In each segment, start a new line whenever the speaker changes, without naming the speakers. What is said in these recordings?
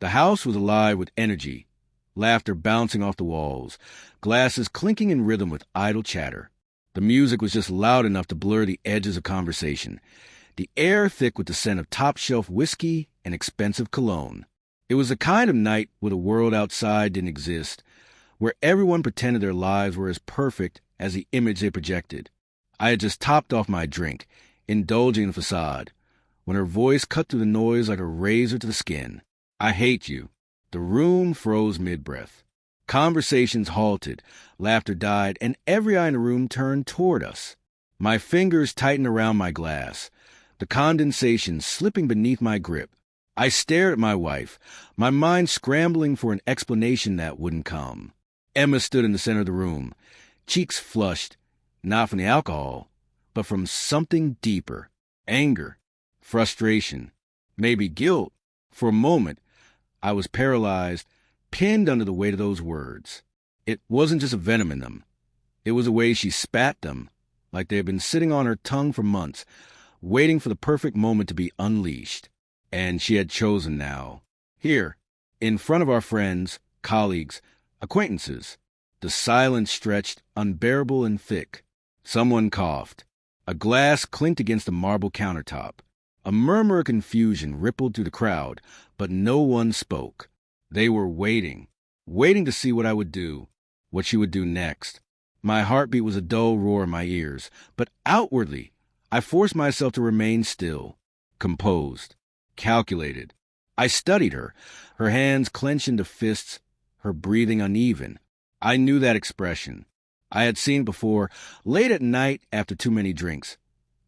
The house was alive with energy, laughter bouncing off the walls, glasses clinking in rhythm with idle chatter. The music was just loud enough to blur the edges of conversation, the air thick with the scent of top-shelf whiskey and expensive cologne. It was the kind of night where the world outside didn't exist, where everyone pretended their lives were as perfect as the image they projected. I had just topped off my drink, indulging in the facade, when her voice cut through the noise like a razor to the skin. "I hate you." The room froze mid-breath. Conversations halted, laughter died, and every eye in the room turned toward us. My fingers tightened around my glass, the condensation slipping beneath my grip. I stared at my wife, my mind scrambling for an explanation that wouldn't come. Emma stood in the center of the room, cheeks flushed, not from the alcohol, but from something deeper. Anger, frustration, maybe guilt. For a moment, I was paralyzed, pinned under the weight of those words. It wasn't just a venom in them. It was the way she spat them, like they had been sitting on her tongue for months, waiting for the perfect moment to be unleashed. And she had chosen now. Here, in front of our friends, colleagues, acquaintances. The silence stretched, unbearable and thick. Someone coughed. A glass clinked against the marble countertop. A murmur of confusion rippled through the crowd, but no one spoke. They were waiting to see what I would do, what she would do next. My heartbeat was a dull roar in my ears, but outwardly, I forced myself to remain still, composed, calculated. I studied her hands clenched into fists, her breathing uneven. I knew that expression. I had seen it before, late at night after too many drinks,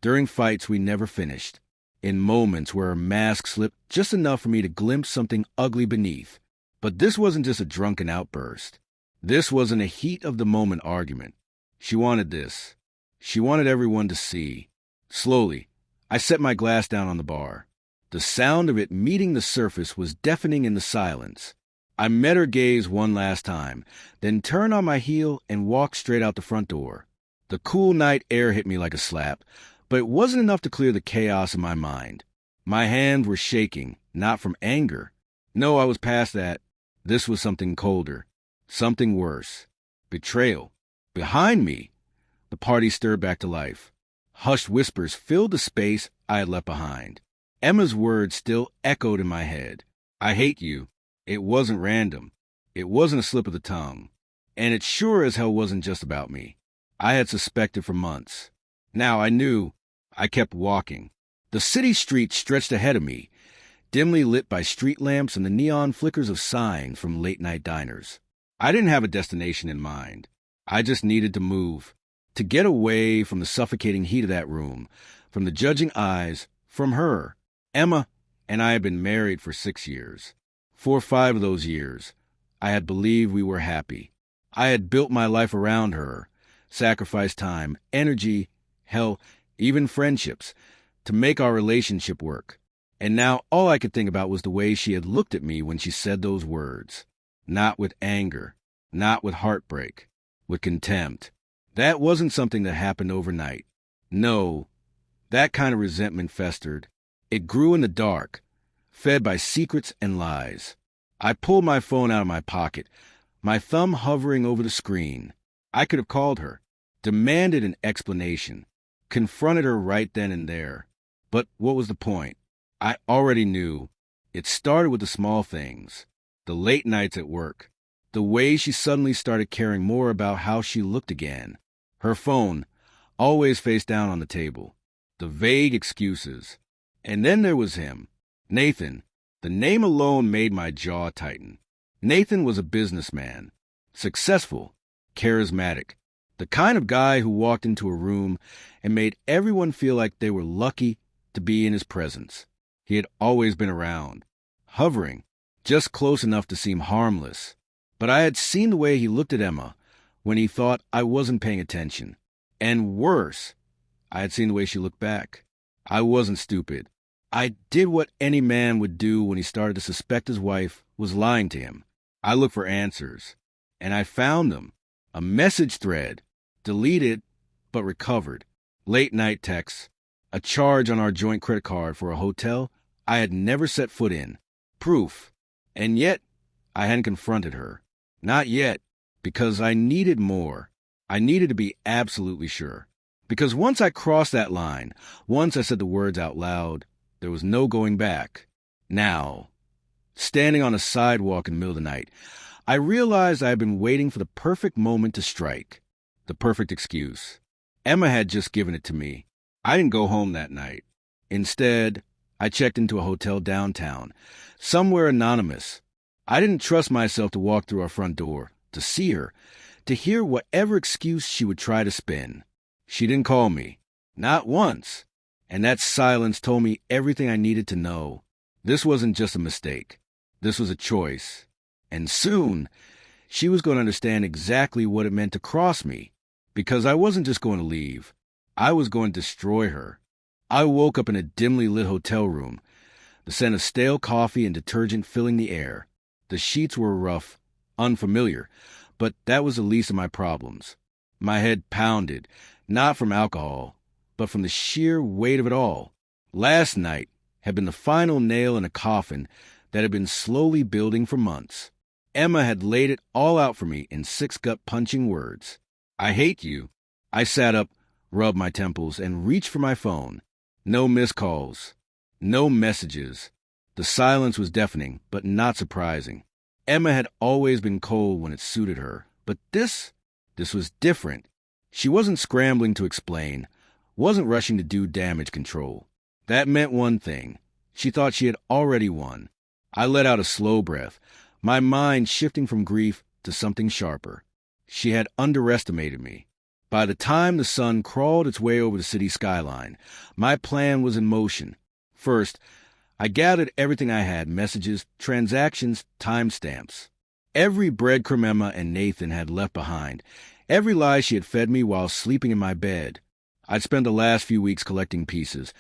during fights we never finished, in moments where her mask slipped just enough for me to glimpse something ugly beneath. But this wasn't just a drunken outburst. This wasn't a heat-of-the-moment argument. She wanted this. She wanted everyone to see. Slowly, I set my glass down on the bar. The sound of it meeting the surface was deafening in the silence. I met her gaze one last time, then turned on my heel and walked straight out the front door. The cool night air hit me like a slap, but it wasn't enough to clear the chaos in my mind. My hands were shaking, not from anger. No, I was past that. This was something colder, something worse. Betrayal. Behind me, the party stirred back to life. Hushed whispers filled the space I had left behind. Emma's words still echoed in my head. "I hate you." It wasn't random. It wasn't a slip of the tongue. And it sure as hell wasn't just about me. I had suspected for months. Now I knew. I kept walking. The city streets stretched ahead of me, dimly lit by street lamps and the neon flickers of signs from late-night diners. I didn't have a destination in mind. I just needed to move, to get away from the suffocating heat of that room, from the judging eyes, from her. Emma and I had been married for 6 years. 4 or 5 of those years, I had believed we were happy. I had built my life around her, sacrificed time, energy, hell, even friendships, to make our relationship work. And now all I could think about was the way she had looked at me when she said those words. Not with anger, not with heartbreak, with contempt. That wasn't something that happened overnight. No, that kind of resentment festered. It grew in the dark, fed by secrets and lies. I pulled my phone out of my pocket, my thumb hovering over the screen. I could have called her, demanded an explanation, confronted her right then and there. But what was the point? I already knew. It started with the small things, the late nights at work, the way she suddenly started caring more about how she looked again. Her phone, always face down on the table, the vague excuses. And then there was him. Nathan. The name alone made my jaw tighten. Nathan was a businessman, successful, charismatic, the kind of guy who walked into a room and made everyone feel like they were lucky to be in his presence. He had always been around, hovering, just close enough to seem harmless. But I had seen the way he looked at Emma when he thought I wasn't paying attention. And worse, I had seen the way she looked back. I wasn't stupid. I did what any man would do when he started to suspect his wife was lying to him. I looked for answers, and I found them. A message thread, deleted but recovered, late-night texts, a charge on our joint credit card for a hotel I had never set foot in. Proof. And yet, I hadn't confronted her. Not yet, because I needed more. I needed to be absolutely sure. Because once I crossed that line, once I said the words out loud, there was no going back. Now, standing on a sidewalk in the middle of the night, I realized I had been waiting for the perfect moment to strike, the perfect excuse. Emma had just given it to me. I didn't go home that night. Instead, I checked into a hotel downtown, somewhere anonymous. I didn't trust myself to walk through our front door, to see her, to hear whatever excuse she would try to spin. She didn't call me. Not once. And that silence told me everything I needed to know. This wasn't just a mistake. This was a choice. And soon, she was going to understand exactly what it meant to cross me. Because I wasn't just going to leave. I was going to destroy her. I woke up in a dimly lit hotel room, the scent of stale coffee and detergent filling the air. The sheets were rough, unfamiliar, but that was the least of my problems. My head pounded, not from alcohol, but from the sheer weight of it all. Last night had been the final nail in a coffin that had been slowly building for months. Emma had laid it all out for me in 6 gut-punching words. I hate you. I sat up, rubbed my temples, and reached for my phone. No missed calls. No messages. The silence was deafening, but not surprising. Emma had always been cold when it suited her, but this was different. She wasn't scrambling to explain, wasn't rushing to do damage control. That meant one thing. She thought she had already won. I let out a slow breath, my mind shifting from grief to something sharper. She had underestimated me. By the time the sun crawled its way over the city skyline, my plan was in motion. First, I gathered everything I had, messages, transactions, timestamps. Every breadcrumb Emma and Nathan had left behind, every lie she had fed me while sleeping in my bed. I'd spent the last few weeks collecting pieces,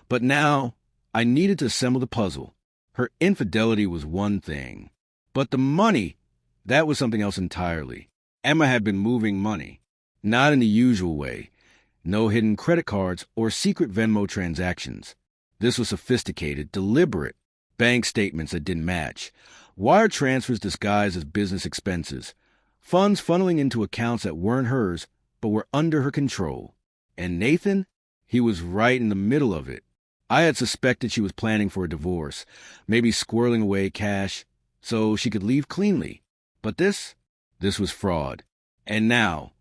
but now I needed to assemble the puzzle. Her infidelity was one thing, but the money, that was something else entirely. Emma had been moving money, not in the usual way. No hidden credit cards or secret Venmo transactions. This was sophisticated, deliberate. Bank statements that didn't match. Wire transfers disguised as business expenses. Funds funneling into accounts that weren't hers, but were under her control. And Nathan? He was right in the middle of it. I had suspected she was planning for a divorce, maybe squirreling away cash, so she could leave cleanly. But this was fraud. And now,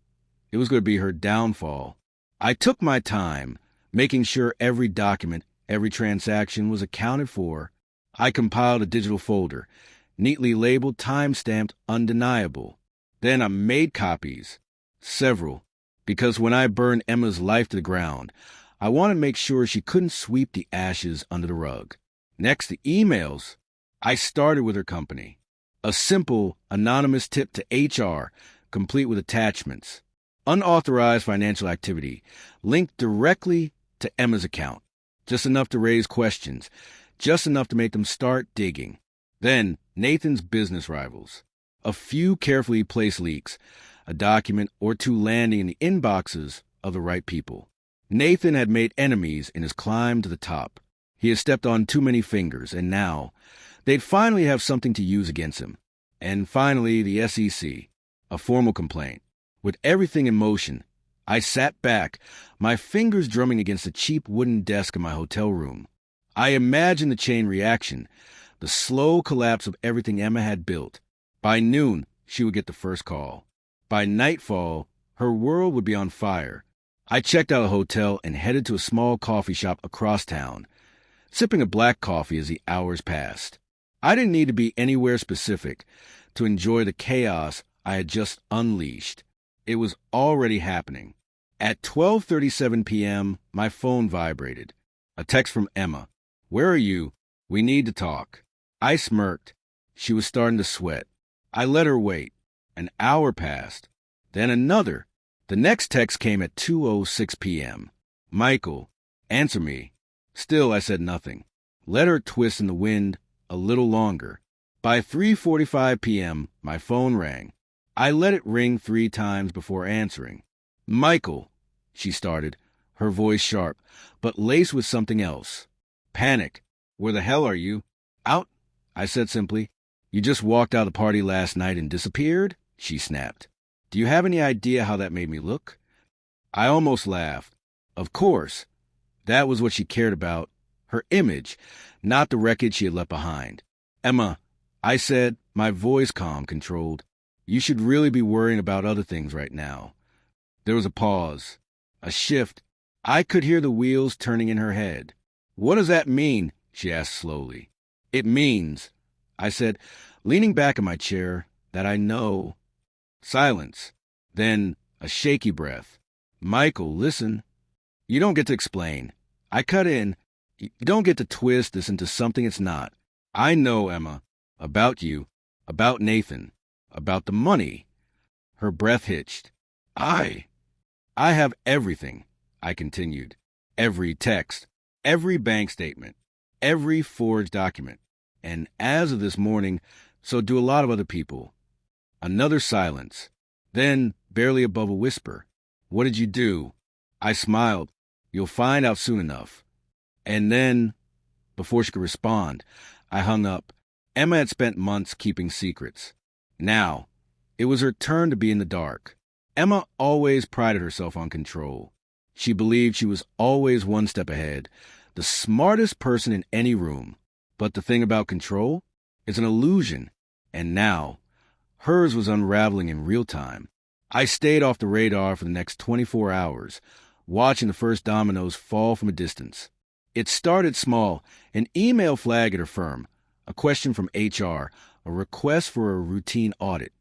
it was going to be her downfall. I took my time, making sure every document, every transaction was accounted for. I compiled a digital folder, neatly labeled, time-stamped, undeniable. Then I made copies, several, because when I burned Emma's life to the ground, I wanted to make sure she couldn't sweep the ashes under the rug. Next, the emails. I started with her company. A simple, anonymous tip to HR, complete with attachments. Unauthorized financial activity, linked directly to Emma's account. Just enough to raise questions, just enough to make them start digging. Then, Nathan's business rivals. A few carefully placed leaks, a document or two landing in the inboxes of the right people. Nathan had made enemies in his climb to the top. He had stepped on too many fingers, and now they'd finally have something to use against him. And finally, the SEC, a formal complaint. With everything in motion, I sat back, my fingers drumming against the cheap wooden desk in my hotel room. I imagined the chain reaction, the slow collapse of everything Emma had built. By noon, she would get the first call. By nightfall, her world would be on fire. I checked out a hotel and headed to a small coffee shop across town, sipping a black coffee as the hours passed. I didn't need to be anywhere specific to enjoy the chaos I had just unleashed. It was already happening. At 12:37 p.m., my phone vibrated. A text from Emma. "Where are you? We need to talk." I smirked. She was starting to sweat. I let her wait. An hour passed. Then another. The next text came at 2:06 p.m. "Michael, answer me." Still, I said nothing. Let her twist in the wind a little longer. By 3:45 p.m., my phone rang. I let it ring 3 times before answering. "Michael," she started, her voice sharp, but laced with something else. Panic. "Where the hell are you?" "Out," I said simply. You just walked out of the party last night and disappeared? She snapped. Do you have any idea how that made me look? I almost laughed. Of course. That was what she cared about. Her image, not the wreckage she had left behind. Emma, I said, my voice calm, controlled. You should really be worrying about other things right now. There was a pause. A shift. I could hear the wheels turning in her head. What does that mean? She asked slowly. It means, I said, leaning back in my chair, that I know. Silence. Then a shaky breath. Michael, listen. You don't get to explain. I cut in. You don't get to twist this into something it's not. I know, Emma. About you. About Nathan. About the money. Her breath hitched. I have everything, I continued. Every text. Every bank statement. Every forged document. And as of this morning, so do a lot of other people. Another silence. Then, barely above a whisper. What did you do? I smiled. You'll find out soon enough. And then, before she could respond, I hung up. Emma had spent months keeping secrets. Now, it was her turn to be in the dark. Emma always prided herself on control. She believed she was always one step ahead, the smartest person in any room. But the thing about control is an illusion. And now, hers was unraveling in real time. I stayed off the radar for the next 24 hours, watching the first dominoes fall from a distance. It started small, an email flag at her firm, a question from HR, a request for a routine audit.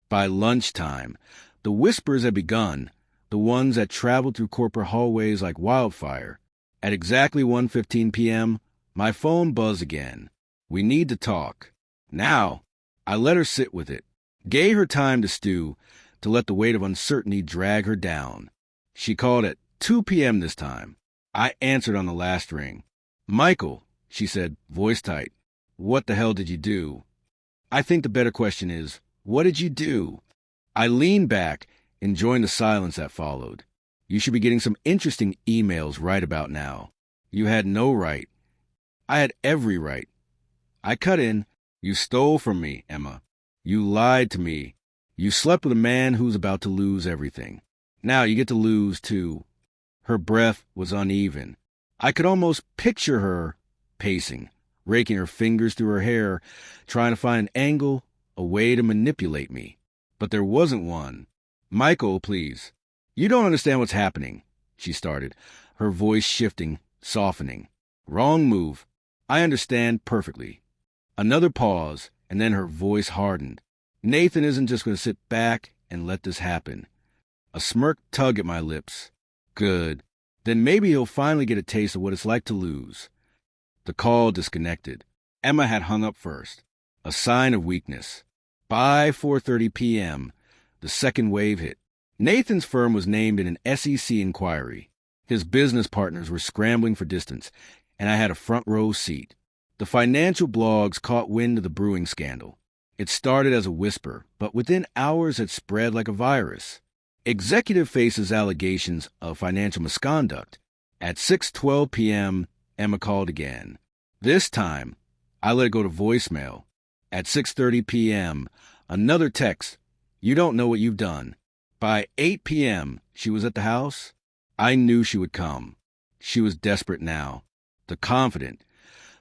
By lunchtime, the whispers had begun, the ones that traveled through corporate hallways like wildfire. At exactly 1:15 p.m., my phone buzzed again. We need to talk. Now, I let her sit with it, gave her time to stew, to let the weight of uncertainty drag her down. She called at 2 p.m. this time. I answered on the last ring. Michael, she said, voice tight, what the hell did you do? I think the better question is, what did you do? I leaned back, enjoying the silence that followed. You should be getting some interesting emails right about now. You had no right. I had every right. I cut in. You stole from me, Emma. You lied to me. You slept with a man who's about to lose everything. Now you get to lose, too. Her breath was uneven. I could almost picture her pacing, raking her fingers through her hair, trying to find an angle, a way to manipulate me. But there wasn't one. Michael, please. You don't understand what's happening, she started, her voice shifting, softening. Wrong move. I understand perfectly. Another pause, and then her voice hardened. Nathan isn't just going to sit back and let this happen. A smirk tugged at my lips. Good. Then maybe he'll finally get a taste of what it's like to lose. The call disconnected. Emma had hung up first, a sign of weakness. By 4:30 p.m., the second wave hit. Nathan's firm was named in an SEC inquiry. His business partners were scrambling for distance, and I had a front row seat. The financial blogs caught wind of the brewing scandal. It started as a whisper, but within hours it spread like a virus. Executive faces allegations of financial misconduct. At 6:12 p.m., Emma called again. This time, I let it go to voicemail. At 6:30 p.m., another text. You don't know what you've done. By 8 p.m., she was at the house. I knew she would come. She was desperate now. The confident,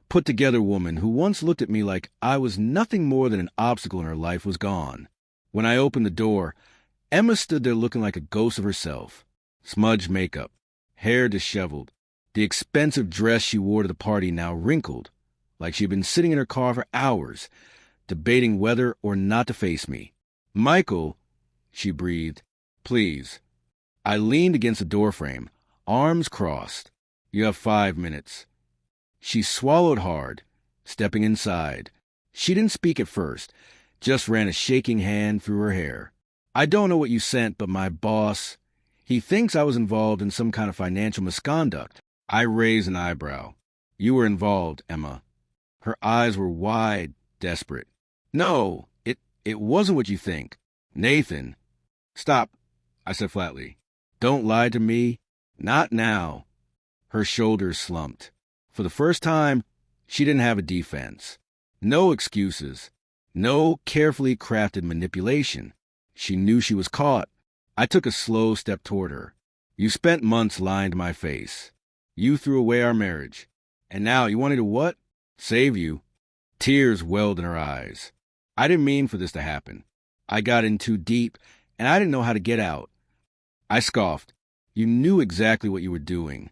put-together woman who once looked at me like I was nothing more than an obstacle in her life was gone. When I opened the door, Emma stood there looking like a ghost of herself. Smudged makeup, hair disheveled, the expensive dress she wore to the party now wrinkled, like she'd been sitting in her car for hours, debating whether or not to face me. Michael, she breathed, please. I leaned against the doorframe, arms crossed. You have 5 minutes. She swallowed hard, stepping inside. She didn't speak at first, just ran a shaking hand through her hair. I don't know what you sent, but my boss, he thinks I was involved in some kind of financial misconduct. I raised an eyebrow. You were involved, Emma. Her eyes were wide, desperate. No, it wasn't what you think. Nathan. Stop, I said flatly. Don't lie to me. Not now. Her shoulders slumped. For the first time, she didn't have a defense. No excuses. No carefully crafted manipulation. She knew she was caught. I took a slow step toward her. You spent months lying to my face. You threw away our marriage. And now you wanted to what? Save you. Tears welled in her eyes. I didn't mean for this to happen. I got in too deep, and I didn't know how to get out. I scoffed. You knew exactly what you were doing.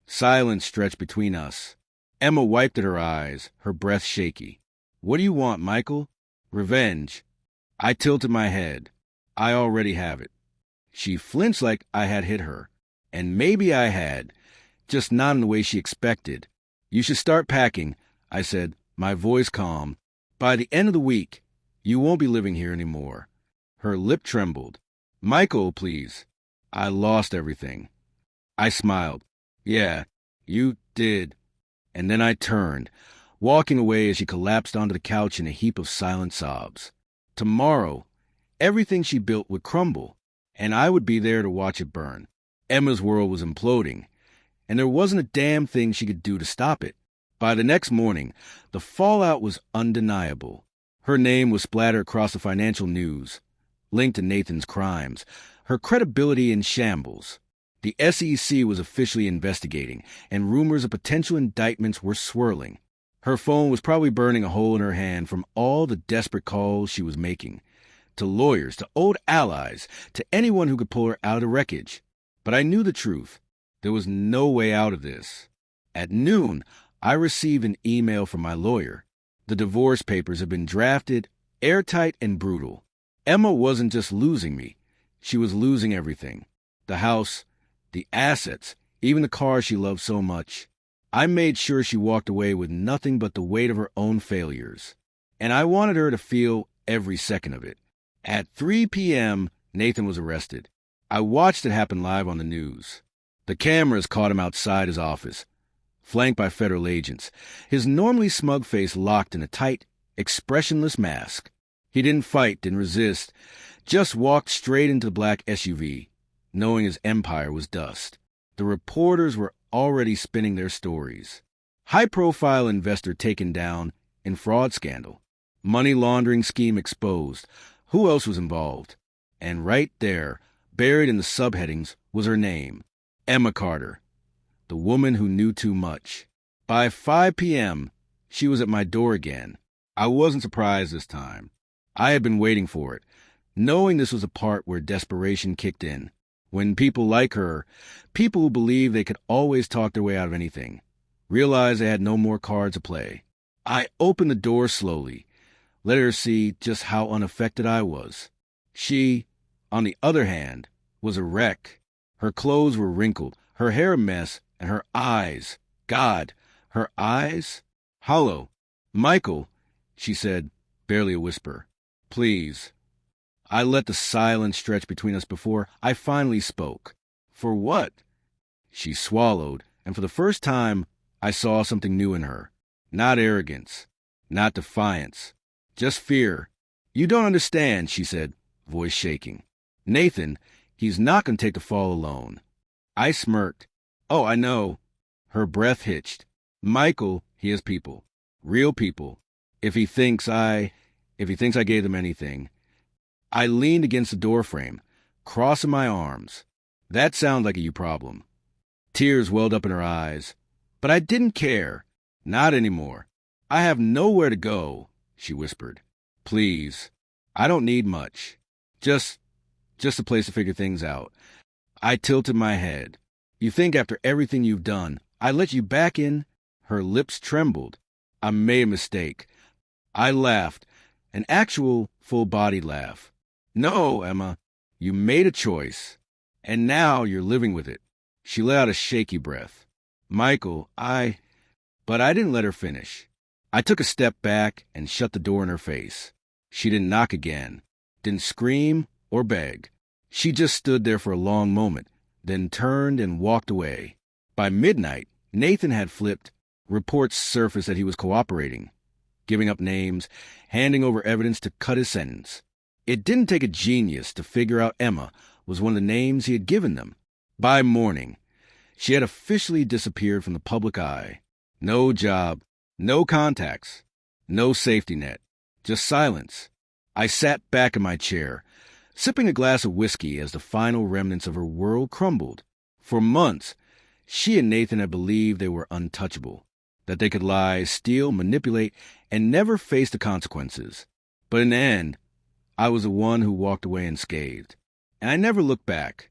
Silence stretched between us. Emma wiped at her eyes, her breath shaky. What do you want, Michael? Revenge. I tilted my head. I already have it. She flinched like I had hit her. And maybe I had, just not in the way she expected. You should start packing, I said, my voice calm. By the end of the week, you won't be living here anymore. Her lip trembled. Michael, please. I lost everything. I smiled. Yeah, you did. And then I turned, walking away as she collapsed onto the couch in a heap of silent sobs. Tomorrow, everything she built would crumble, and I would be there to watch it burn. Emma's world was imploding, and there wasn't a damn thing she could do to stop it. By the next morning, the fallout was undeniable. Her name was splattered across the financial news, linked to Nathan's crimes, her credibility in shambles. The SEC was officially investigating, and rumors of potential indictments were swirling. Her phone was probably burning a hole in her hand from all the desperate calls she was making. To lawyers, to old allies, to anyone who could pull her out of the wreckage. But I knew the truth. There was no way out of this. At noon, I received an email from my lawyer. The divorce papers had been drafted, airtight and brutal. Emma wasn't just losing me. She was losing everything. The house, the assets, even the car she loved so much. I made sure she walked away with nothing but the weight of her own failures. And I wanted her to feel every second of it. At 3 p.m., Nathan was arrested. I watched it happen live on the news. The cameras caught him outside his office, flanked by federal agents, his normally smug face locked in a tight, expressionless mask. He didn't fight, didn't resist, just walked straight into the black SUV, knowing his empire was dust. The reporters were already spinning their stories. High-profile investor taken down in fraud scandal. Money laundering scheme exposed. Who else was involved? And right there, buried in the subheadings, was her name. Emma Carter. The woman who knew too much. By 5 p.m., she was at my door again. I wasn't surprised this time. I had been waiting for it, knowing this was a part where desperation kicked in. When people like her, people who believe they could always talk their way out of anything, realized they had no more cards to play. I opened the door slowly, let her see just how unaffected I was. She, on the other hand, was a wreck. Her clothes were wrinkled, her hair a mess, and her eyes, God, her eyes? Hollow. Michael, she said, barely a whisper. Please. I let the silence stretch between us before I finally spoke. For what? She swallowed, and for the first time, I saw something new in her. Not arrogance, not defiance, just fear. You don't understand, she said, voice shaking. Nathan, he's not going to take the fall alone. I smirked. Oh, I know. Her breath hitched. Michael, he has people. Real people. If he thinks I gave them anything. I leaned against the doorframe, crossing my arms. That sounded like a you problem. Tears welled up in her eyes. But I didn't care. Not anymore. I have nowhere to go, she whispered. Please. I don't need much. Just a place to figure things out. I tilted my head. You think after everything you've done, I let you back in? Her lips trembled. I made a mistake. I laughed, an actual full-bodied laugh. No, Emma, you made a choice, and now you're living with it. She let out a shaky breath. Michael, But I didn't let her finish. I took a step back and shut the door in her face. She didn't knock again, didn't scream or beg. She just stood there for a long moment, then turned and walked away. By midnight, Nathan had flipped. Reports surfaced that he was cooperating, giving up names, handing over evidence to cut his sentence. It didn't take a genius to figure out Emma was one of the names he had given them. By morning, she had officially disappeared from the public eye. No job, no contacts, no safety net, Just silence. I sat back in my chair, sipping a glass of whiskey as the final remnants of her world crumbled. For months, she and Nathan had believed they were untouchable, that they could lie, steal, manipulate, and never face the consequences. But in the end, I was the one who walked away unscathed. And I never looked back.